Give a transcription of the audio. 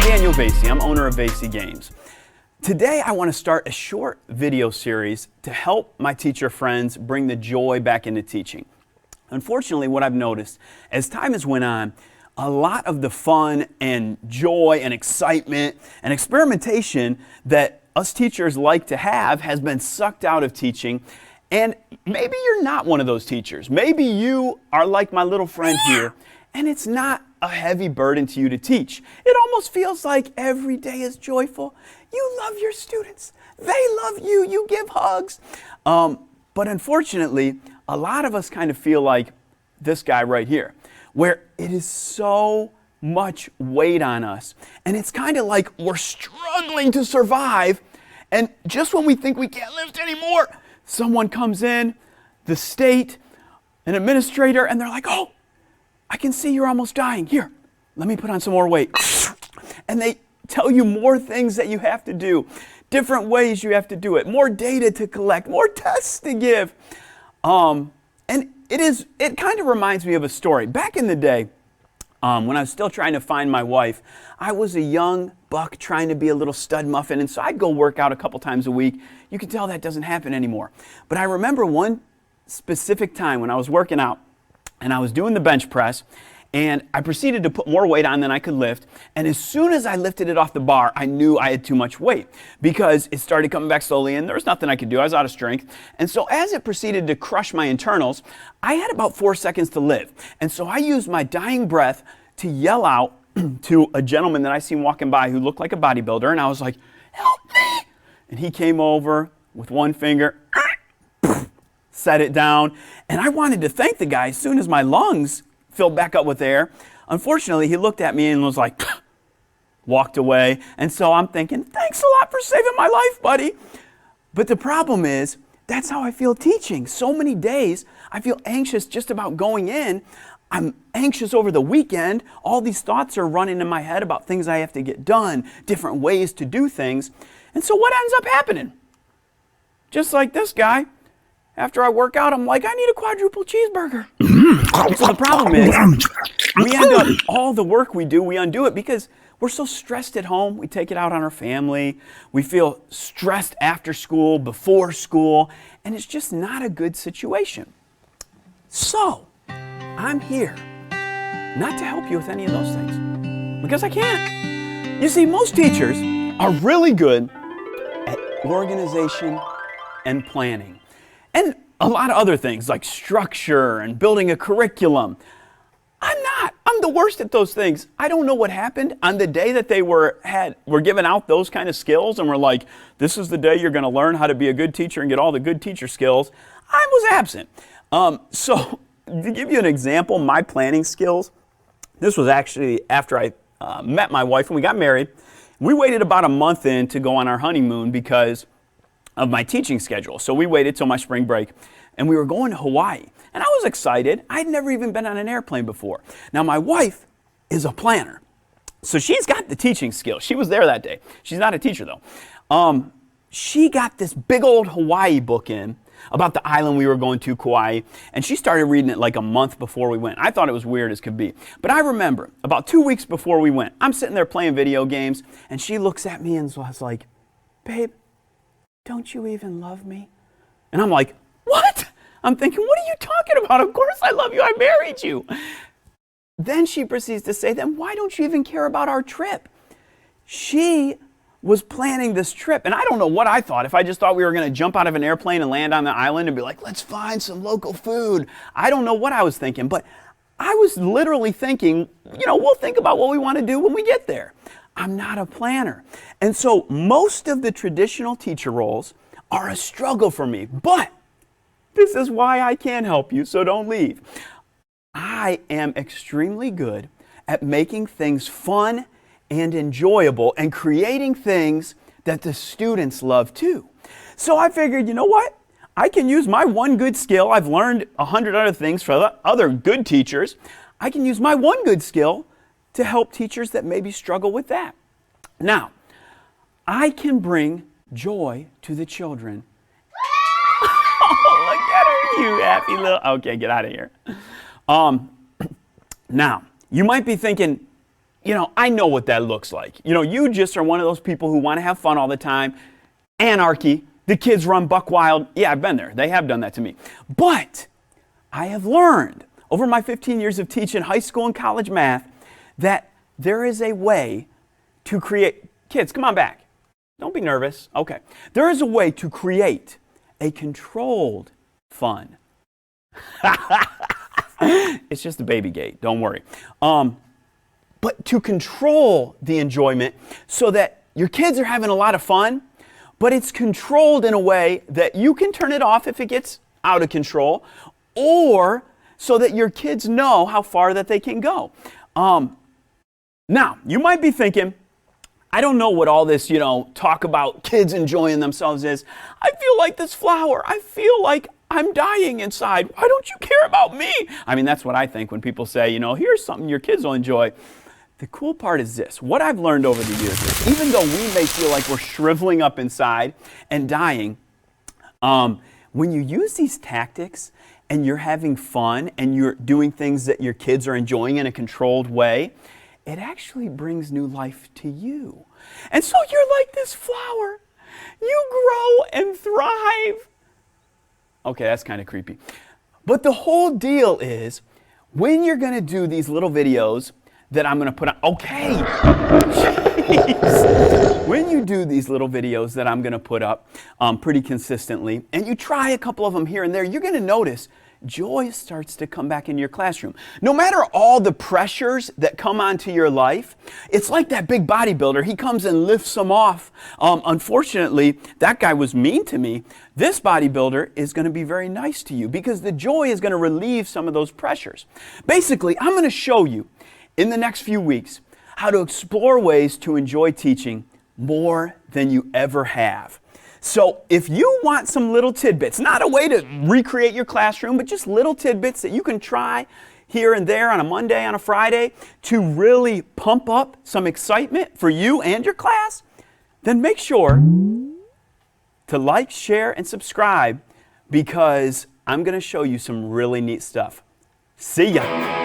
Daniel Vasi. I'm owner of Vasi Games. Today I want to start a short video series to help my teacher friends bring the joy back into teaching. Unfortunately, what I've noticed as time has went on, a lot of the fun and joy and excitement and experimentation that us teachers like to have has been sucked out of teaching. And maybe you're not one of those teachers. Maybe you are like my little friend here, and it's not a heavy burden to you to teach. It almost feels like every day is joyful. You love your students. They love you. You give hugs. But unfortunately, a lot of us kind of feel like this guy right here, where it is so much weight on us. And it's kind of like we're struggling to survive. And just when we think we can't lift anymore, someone comes in, the state, an administrator, and they're like, oh, I can see you're almost dying. Here, let me put on some more weight. And they tell you more things that you have to do, different ways you have to do it, more data to collect, more tests to give. And it kind of reminds me of a story. Back in the day, when I was still trying to find my wife, I was a young buck trying to be a little stud muffin, and so I'd go work out a couple times a week. You can tell that doesn't happen anymore. But I remember one specific time when I was working out, and I was doing the bench press, and I proceeded to put more weight on than I could lift. And as soon as I lifted it off the bar, I knew I had too much weight because it started coming back slowly and there was nothing I could do. I was out of strength. And so as it proceeded to crush my internals, I had about 4 seconds to live. And so I used my dying breath to yell out to a gentleman that I seen walking by who looked like a bodybuilder. And I was like, help me. And he came over with one finger, set it down. And I wanted to thank the guy as soon as my lungs filled back up with air. Unfortunately, he looked at me and was like, walked away. And so I'm thinking, thanks a lot for saving my life, buddy. But the problem is, that's how I feel teaching. So many days, I feel anxious just about going in. I'm anxious over the weekend. All these thoughts are running in my head about things I have to get done, different ways to do things. And so what ends up happening? Just like this guy, after I work out, I'm like, I need a quadruple cheeseburger. So the problem is, we end up, all the work we do, we undo it because we're so stressed at home. We take it out on our family. We feel stressed after school, before school, and it's just not a good situation. So, I'm here not to help you with any of those things because I can't. You see, most teachers are really good at organization and planning. And a lot of other things like structure and building a curriculum. I'm not. I'm the worst at those things. I don't know what happened on the day that they were giving out those kind of skills and were like, this is the day you're going to learn how to be a good teacher and get all the good teacher skills. I was absent. So to give you an example, my planning skills, this was actually after I met my wife and we got married. We waited about a month in to go on our honeymoon because of my teaching schedule. So we waited till my spring break and we were going to Hawaii. And I was excited. I'd never even been on an airplane before. Now my wife is a planner. So she's got the teaching skills. She was there that day. She's not a teacher though. She got this big old Hawaii book in about the island we were going to, Kauai, and she started reading it like a month before we went. I thought it was weird as could be. But I remember about 2 weeks before we went, I'm sitting there playing video games and she looks at me and was like, babe, don't you even love me? And I'm like, what? I'm thinking, what are you talking about? Of course I love you. I married you. Then she proceeds to say, then why don't you even care about our trip? She was planning this trip, and I don't know what I thought. If I just thought we were going to jump out of an airplane and land on the island and be like, let's find some local food. I don't know what I was thinking, but I was literally thinking, we'll think about what we want to do when we get there. I'm not a planner. And so most of the traditional teacher roles are a struggle for me, but this is why I can help you, so don't leave. I am extremely good at making things fun and enjoyable and creating things that the students love too. So I figured, you know what? I can use my one good skill. I've learned 100 other things from other good teachers. I can use my one good skill to help teachers that maybe struggle with that. Now, I can bring joy to the children. Oh, look at her, you happy little... Okay, get out of here. Now, you might be thinking, I know what that looks like. You just are one of those people who want to have fun all the time. Anarchy. The kids run buck wild. Yeah, I've been there. They have done that to me. But I have learned over my 15 years of teaching high school and college math that there is a way to create... Kids, come on back. Don't be nervous. Okay. There is a way to create a controlled fun. It's just a baby gate. Don't worry. But to control the enjoyment so that your kids are having a lot of fun, but it's controlled in a way that you can turn it off if it gets out of control, or so that your kids know how far that they can go. Now, you might be thinking, I don't know what all this, talk about kids enjoying themselves is. I feel like this flower. I feel like I'm dying inside. Why don't you care about me? I mean, that's what I think when people say, here's something your kids will enjoy. The cool part is this. What I've learned over the years is even though we may feel like we're shriveling up inside and dying, when you use these tactics and you're having fun and you're doing things that your kids are enjoying in a controlled way, it actually brings new life to you. And so you're like this flower. You grow and thrive. Okay, that's kind of creepy. But the whole deal is when you're going to do these little videos that I'm going to put on. Okay. Jeez. When you do these little videos that I'm going to put up pretty consistently, and you try a couple of them here and there, you're going to notice joy starts to come back into your classroom. No matter all the pressures that come onto your life, it's like that big bodybuilder. He comes and lifts them off. Unfortunately, that guy was mean to me. This bodybuilder is going to be very nice to you because the joy is going to relieve some of those pressures. Basically, I'm going to show you in the next few weeks how to explore ways to enjoy teaching more than you ever have. So if you want some little tidbits, not a way to recreate your classroom, but just little tidbits that you can try here and there on a Monday, on a Friday, to really pump up some excitement for you and your class, then make sure to like, share, and subscribe because I'm going to show you some really neat stuff. See ya.